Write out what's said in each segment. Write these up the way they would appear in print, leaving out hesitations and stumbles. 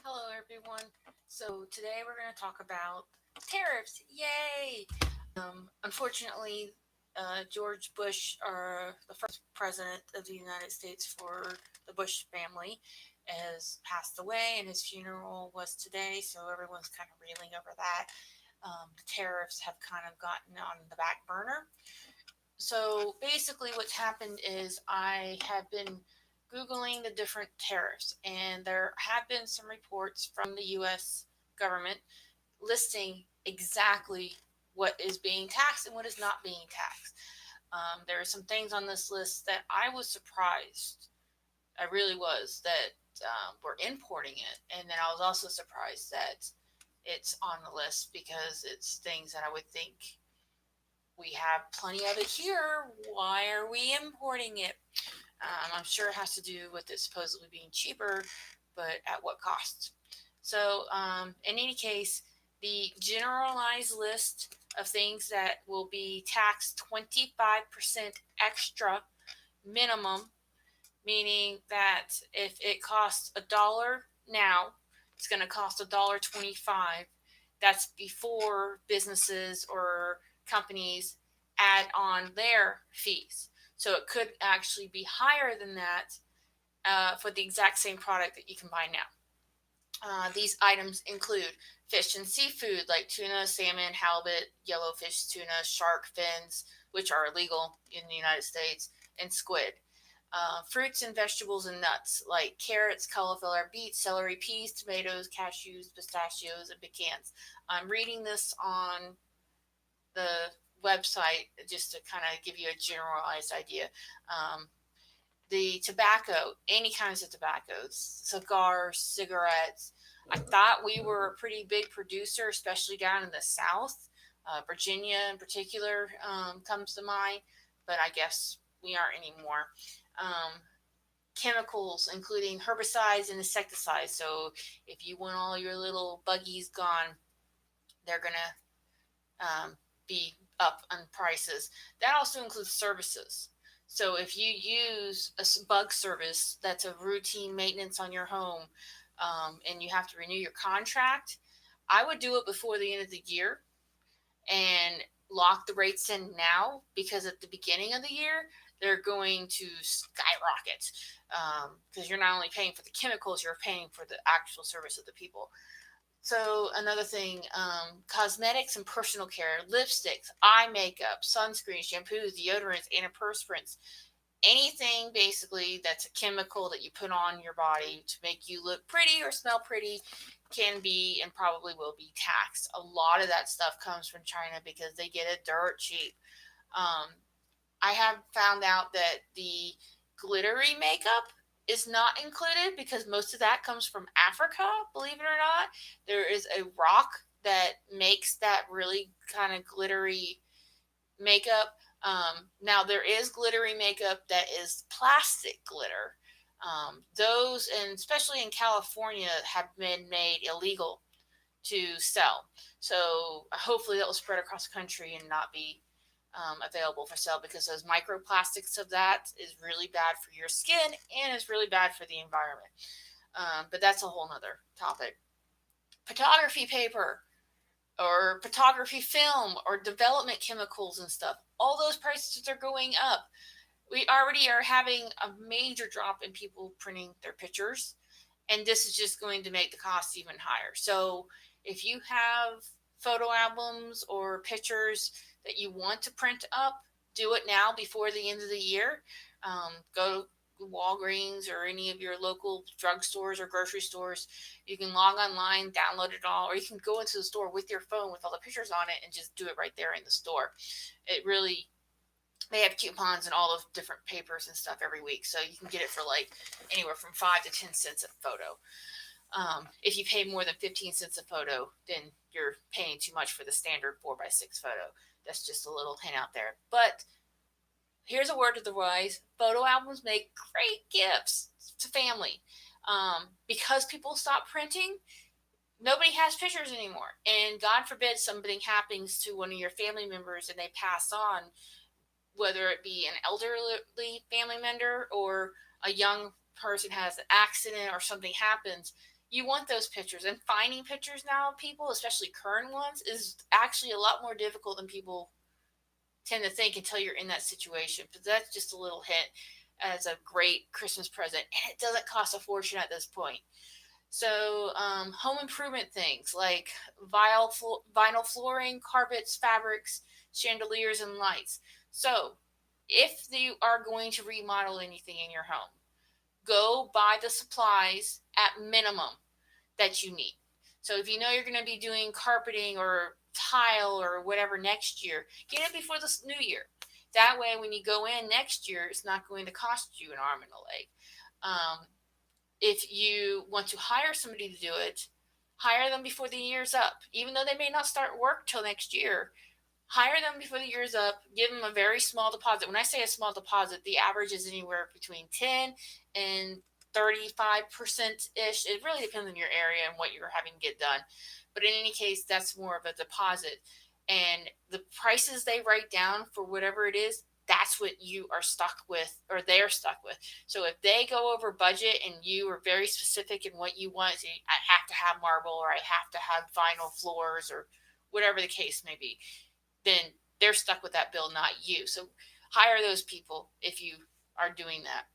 Hello, everyone. So today we're going to talk about tariffs. Yay! Unfortunately, George Bush, the first president of the United States for the Bush family, has passed away, and his funeral was today. So everyone's kind of reeling over that. The tariffs have kind of gotten on the back burner. So basically, what's happened is I have been Googling the different tariffs, and there have been some reports from the US government listing exactly what is being taxed and what is not being taxed. There are some things on this list that I was surprised. I really was that we're importing it, and then I was also surprised that it's on the list because it's things that I would think we have plenty of it here. Why are we importing it? I'm sure it has to do with it supposedly being cheaper, but at what cost? So, in any case, the generalized list of things that will be taxed 25% extra minimum, meaning that if it costs a dollar now, it's going to cost $1.25. That's before businesses or companies add on their fees. So it could actually be higher than that for the exact same product that you can buy now. These items include fish and seafood like tuna, salmon, halibut, yellowfish tuna, shark fins, which are illegal in the United States, and squid. Fruits and vegetables and nuts like carrots, cauliflower, beets, celery, peas, tomatoes, cashews, pistachios, and pecans. I'm reading this on the website just to kind of give you a generalized idea. Um, the tobacco, any kinds of tobaccos, cigars, cigarettes. I thought we were a pretty big producer, especially down in the South. Virginia, in particular, comes to mind, but I guess we aren't anymore. Um, Chemicals, including herbicides and insecticides. So if you want all your little buggies gone, they're going to be up on prices. That also includes services. So if you use a bug service that's a routine maintenance on your home, and you have to renew your contract, I would do it before the end of the year and lock the rates in now, because at the beginning of the year they're going to skyrocket, because you're not only paying for the chemicals, you're paying for the actual service of the people. So another thing, cosmetics and personal care, lipsticks, eye makeup, sunscreen, shampoos, deodorants, antiperspirants, anything basically that's a chemical that you put on your body to make you look pretty or smell pretty can be and probably will be taxed. A lot of that stuff comes from China because they get it dirt cheap. Um, I have found out that the glittery makeup is not included because most of that comes from Africa, believe it or not. There is a rock that makes that really kind of glittery makeup. Now, there is glittery makeup that is plastic glitter. Those, and especially in California, have been made illegal to sell. So hopefully that will spread across the country and not be available for sale, because those microplastics of that is really bad for your skin and is really bad for the environment. But that's a whole nother topic. Photography paper or photography film or development chemicals and stuff. All those prices are going up. We already are having a major drop in people printing their pictures, and this is just going to make the cost even higher. So if you have photo albums or pictures that you want to print up, do it now before the end of the year. Go to Walgreens or any of your local drugstores or grocery stores. You can log online, download it all, or you can go into the store with your phone with all the pictures on it and just do it right there in the store. It really, they have coupons and all of different papers and stuff every week, so you can get it for like anywhere from 5 to 10 cents a photo. If you pay more than 15 cents a photo, then you're paying too much for the standard 4x6 photo. That's just a little hint out there. But here's a word to the wise: photo albums make great gifts to family. Because people stop printing, nobody has pictures anymore. And God forbid something happens to one of your family members and they pass on, whether it be an elderly family member or a young person has an accident or something happens, You want those pictures, and finding pictures now of people, especially current ones, is actually a lot more difficult than people tend to think until you're in that situation. But that's just a little hint as a great Christmas present, and it doesn't cost a fortune at this point. So, home improvement things like vinyl flooring, carpets, fabrics, chandeliers, and lights. So, if you are going to remodel anything in your home, go buy the supplies at minimum that you need. So if you know you're going to be doing carpeting or tile or whatever next year, get it before the new year. That way, when you go in next year, it's not going to cost you an arm and a leg. If you want to hire somebody to do it, hire them before the year's up. Even though they may not start work till next year, hire them before the year's up. Give them a very small deposit. When I say a small deposit, the average is anywhere between 10 and 35% ish. It really depends on your area and what you're having to get done. But in any case, that's more of a deposit. And the prices they write down for whatever it is, that's what you are stuck with, or they're stuck with. So if they go over budget and you are very specific in what you want, so I have to have marble, or I have to have vinyl floors, or whatever the case may be, then they're stuck with that bill, not you. So hire those people if you are doing that.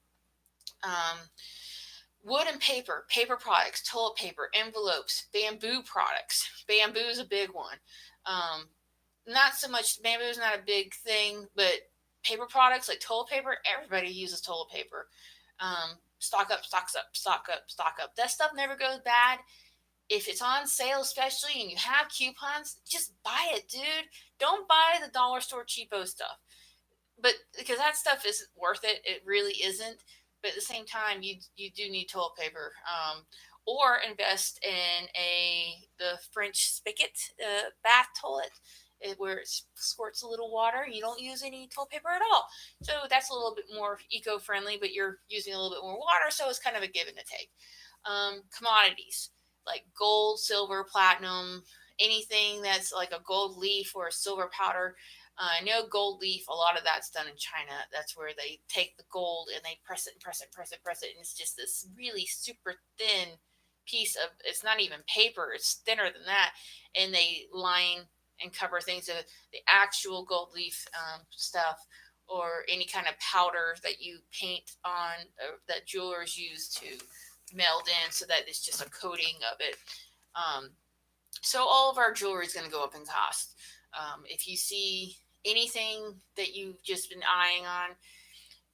Wood and paper products, toilet paper, envelopes, bamboo products. Bamboo is a big one. Not so much, bamboo is not a big thing, but paper products like toilet paper, everybody uses toilet paper. Stock up, stocks up, stock up, stock up. That stuff never goes bad. If it's on sale, especially, and you have coupons, just buy it, dude. Don't buy the dollar store cheapo stuff. But because that stuff isn't worth it, it really isn't. But at the same time, you do need toilet paper, or invest in the French spigot bath toilet, where it squirts a little water. You don't use any toilet paper at all, so that's a little bit more eco-friendly. But you're using a little bit more water, so it's kind of a give and a take. Commodities like gold, silver, platinum, anything that's like a gold leaf or a silver powder. I know gold leaf, a lot of that's done in China. That's where they take the gold and they press it and press it and press it and press it. And it's just this really super thin piece of, it's not even paper, it's thinner than that. And they line and cover things with the actual gold leaf stuff, or any kind of powder that you paint on, that jewelers use to meld in so that it's just a coating of it. So all of our jewelry is going to go up in cost. If you see anything that you've just been eyeing on,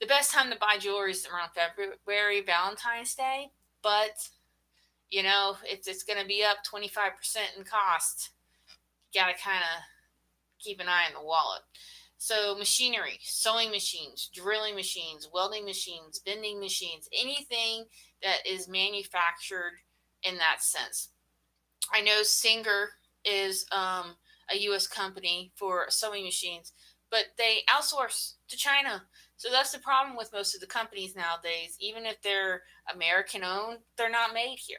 the best time to buy jewelry is around February, Valentine's Day. But, if it's going to be up 25% in cost, you got to kind of keep an eye on the wallet. So machinery, sewing machines, drilling machines, welding machines, bending machines, anything that is manufactured in that sense. I know Singer is a U.S. company for sewing machines, but they outsource to China. So that's the problem with most of the companies nowadays. Even if they're American owned, they're not made here.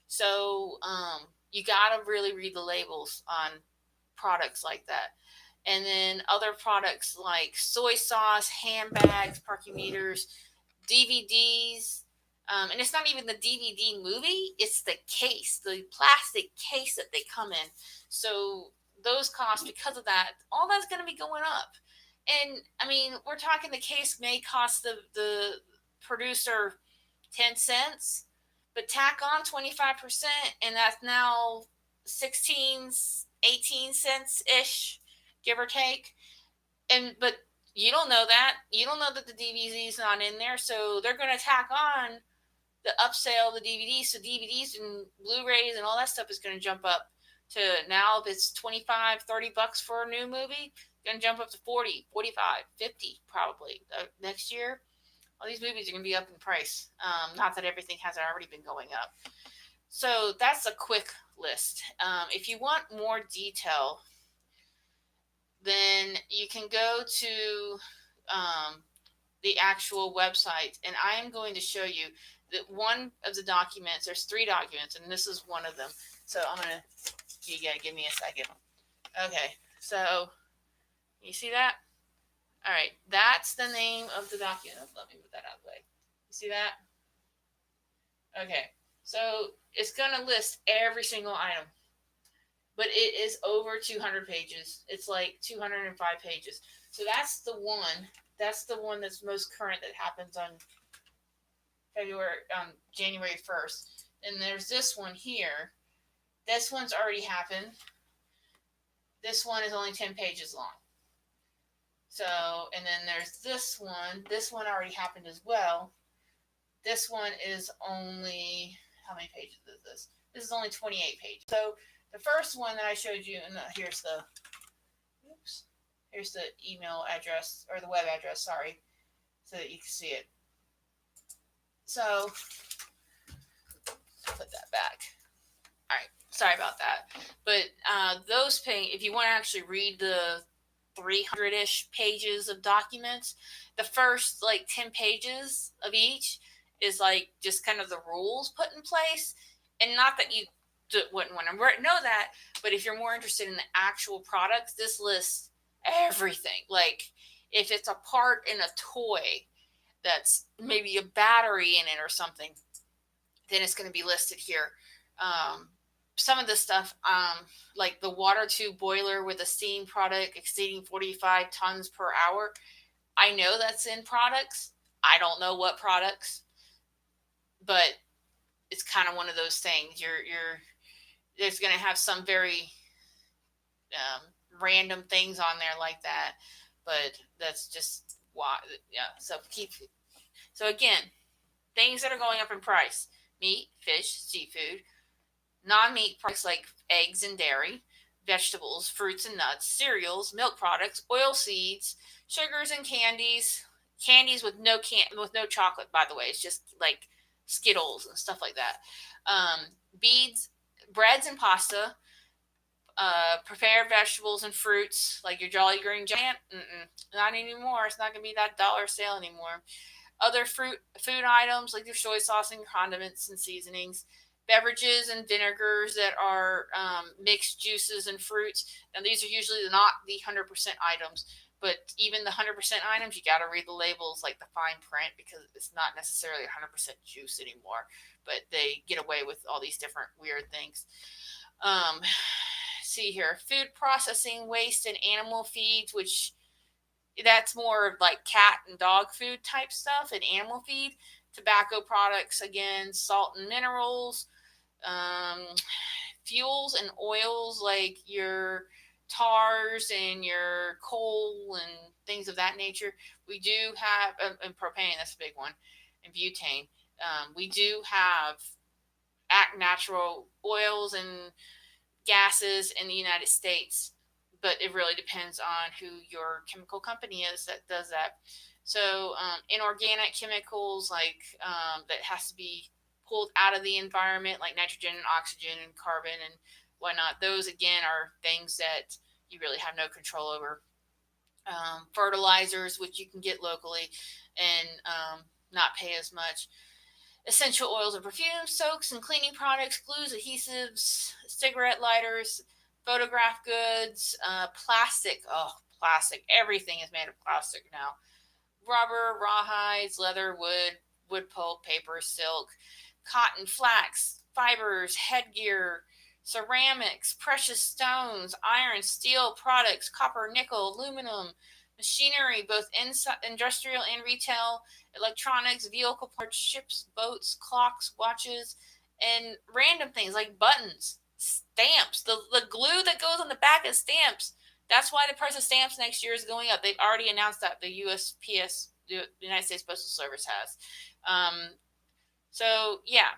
So you got to really read the labels on products like that. And then other products like soy sauce, handbags, parking meters, DVDs. And it's not even the DVD movie, it's the case, the plastic case that they come in. So those costs, because of that, all that's going to be going up. And I mean, we're talking the case may cost the producer 10 cents, but tack on 25%, and that's now 16, 18 cents ish, give or take. But you don't know that. You don't know that the DVD's not in there, so they're going to tack on the upsell of the DVDs. So DVDs and Blu-rays and all that stuff is going to jump up to, now if it's 25, $30 for a new movie, going to jump up to 40, 45, 50 probably next year. All these movies are going to be up in price. Not that everything hasn't already been going up. So that's a quick list. If you want more detail, then you can go to the actual website, and I am going to show you that one of the documents. There's 3 documents, and this is one of them. So you gotta give me a second. Okay, so you see that? All right, that's the name of the document. Let me put that out of the way. You see that? Okay, So it's going to list every single item, but it is over 200 pages. It's like 205 pages. So that's the one. That's the one that's most current that happens on January 1st. And there's this one here. This one's already happened. This one is only 10 pages long. So, and then there's this one. This one already happened as well. This one is only, how many pages is this? This is only 28 pages. So the first one that I showed you, and here's the, oops, here's the email address, or the web address, sorry, so that you can see it. So, put that back. All right, sorry about that. But those if you want to actually read the 300-ish pages of documents, the first like 10 pages of each is like just kind of the rules put in place. And not that you wouldn't want to know that, but if you're more interested in the actual products, this lists everything. Like if it's a part in a toy that's maybe a battery in it or something, then it's going to be listed here. Some of the stuff, like the water tube boiler with a steam product exceeding 45 tons per hour, I know that's in products. I don't know what products, but it's kind of one of those things. There's going to have some very random things on there like that, but that's just why. Yeah. So again, things that are going up in price: meat, fish, seafood. Non-meat products like eggs and dairy, vegetables, fruits and nuts, cereals, milk products, oil seeds, sugars and candies. Candies with no chocolate, by the way. It's just like Skittles and stuff like that. Beads, breads and pasta, prepared vegetables and fruits like your Jolly Green Giant. Not anymore. It's not going to be that dollar sale anymore. Other food items like your soy sauce and condiments and seasonings, beverages and vinegars that are mixed juices and fruits. Now, these are usually not the 100% items, but even the 100% items, you got to read the labels, like the fine print, because it's not necessarily 100% juice anymore, but they get away with all these different weird things. See here, food processing waste and animal feeds, which that's more like cat and dog food type stuff, and animal feed. Tobacco products, again, salt and minerals, fuels and oils like your tars and your coal and things of that nature. We do have, and propane, that's a big one, and butane. We do have natural oils and gases in the United States, but it really depends on who your chemical company is that does that. So inorganic chemicals that has to be pulled out of the environment, like nitrogen and oxygen and carbon and whatnot, those again are things that you really have no control over. Fertilizers, which you can get locally and not pay as much. Essential oils and perfumes, soaps and cleaning products, glues, adhesives, cigarette lighters, photograph goods, plastic. Oh, plastic. Everything is made of plastic now. Rubber, rawhides, leather, wood pulp, paper, silk, cotton, flax, fibers, headgear, ceramics, precious stones, iron, steel products, copper, nickel, aluminum, machinery, both industrial and retail, electronics, vehicle parts, ships, boats, clocks, watches, and random things like buttons, stamps, the glue that goes on the back of stamps. That's why the price of stamps next year is going up. They've already announced that the USPS, the United States Postal Service, has. So yeah,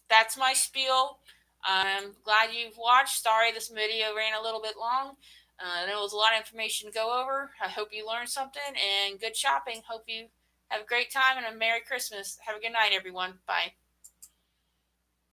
that's my spiel. I'm glad you've watched. Sorry this video ran a little bit long. There was a lot of information to go over. I hope you learned something, and good shopping. Hope you have a great time and a Merry Christmas. Have a good night, everyone. Bye.